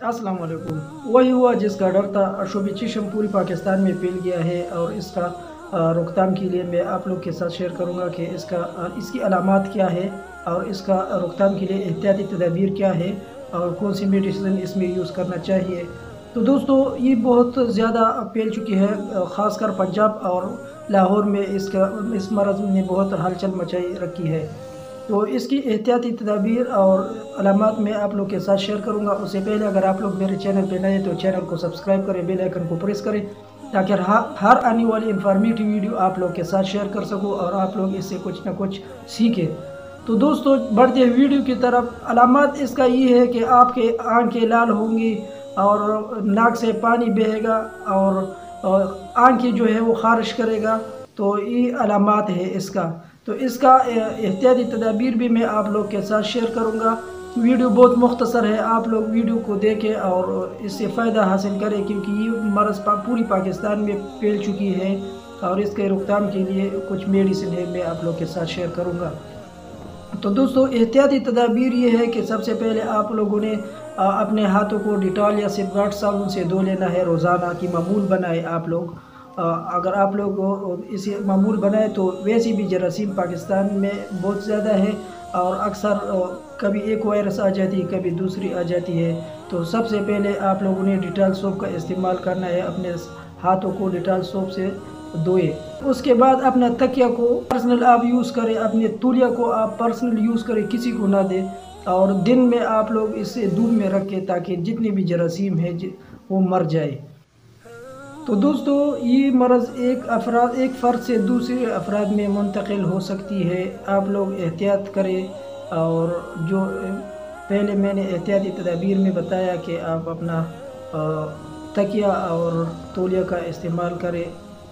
अस्सलाम वालेकुम। वही हुआ जिसका डर था, अशुभी चिशम पूरी पाकिस्तान में फैल गया है और इसका रोकथाम के लिए मैं आप लोग के साथ शेयर करूंगा कि इसकी अलामात क्या है और इसका रोकथाम के लिए एहतियाती तदाबीर क्या है और कौन सी मेडिसिन इसमें यूज़ करना चाहिए। तो दोस्तों ये बहुत ज़्यादा फैल चुकी है, ख़ासकर पंजाब और लाहौर में इस मरज़ ने बहुत हलचल मचाई रखी है। तो इसकी एहतियाती तदाबीर और अलामात मैं आप लोग के साथ शेयर करूंगा। उससे पहले अगर आप लोग मेरे चैनल पे नए हैं तो चैनल को सब्सक्राइब करें, बेल आइकन को प्रेस करें ताकि हर आने वाली इन्फॉर्मेटिव वीडियो आप लोग के साथ शेयर कर सकूं और आप लोग इससे कुछ ना कुछ सीखें। तो दोस्तों बढ़ते हैं वीडियो की तरफ। अलामात इसका ये है कि आपके आंखें लाल होंगी और नाक से पानी बहेगा और आंखें जो है वो खारिश करेगा। तो ये अलामात है इसका। तो इसका एहतियाती तदाबीर भी मैं आप लोग के साथ शेयर करूंगा। वीडियो बहुत मुख्तसर है, आप लोग वीडियो को देखें और इससे फ़ायदा हासिल करें क्योंकि ये मरज़ पूरी पाकिस्तान में फैल चुकी है और इसके रोकथाम के लिए कुछ मेडिसिन है मैं आप लोग के साथ शेयर करूंगा। तो दोस्तों एहतियाती तदाबीर ये है कि सबसे पहले आप लोगों ने अपने हाथों को डिटॉल या सेफगार्ड साबुन से धो लेना है। रोज़ाना की मामूल बनाए आप लोग। अगर आप लोग इसे मामूल बनाए तो वैसे भी जरासीम पाकिस्तान में बहुत ज़्यादा है और अक्सर कभी एक वायरस आ जाती है कभी दूसरी आ जाती है। तो सबसे पहले आप लोगों ने डिटॉल सोप का इस्तेमाल करना है, अपने हाथों को डिटॉल सोप से धोए। उसके बाद अपना तकिया को पर्सनल आप यूज़ करें, अपने तौलिया को आप पर्सनल यूज़ करें, किसी को ना दें। और दिन में आप लोग इसे धूप में रखें ताकि जितने भी जरासीम है वो मर जाए। तो दोस्तों ये मरज़ एक फ़र्द से दूसरे अफराद में मुंतकिल हो सकती है, आप लोग एहतियात करें। और जो पहले मैंने एहतियाती तदाबीर में बताया कि आप अपना तकिया और तौलिया का इस्तेमाल करें,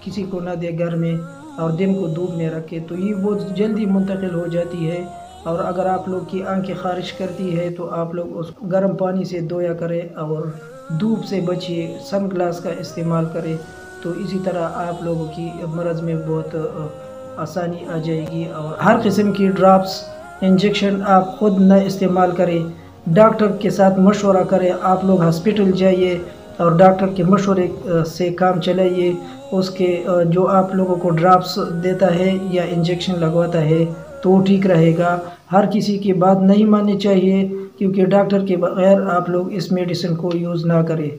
किसी को ना दे घर में और दिन को धूप में रखें तो ये बहुत जल्दी मुंतकिल हो जाती है। और अगर आप लोग की आंखें खारिश करती है तो आप लोग उस गर्म पानी से धोया करें और धूप से बचिए, सन ग्लास का इस्तेमाल करें। तो इसी तरह आप लोगों की मरज़ में बहुत आसानी आ जाएगी। और हर किस्म की ड्रॉप्स इंजेक्शन आप ख़ुद न इस्तेमाल करें, डॉक्टर के साथ मशवरा करें। आप लोग हॉस्पिटल जाइए और डॉक्टर के मशवरे से काम चलाइए। उसके जो आप लोगों को ड्रॉप्स देता है या इंजेक्शन लगवाता है तो ठीक रहेगा। हर किसी की बात नहीं माननी चाहिए क्योंकि डॉक्टर के बगैर आप लोग इस मेडिसिन को यूज़ ना करें।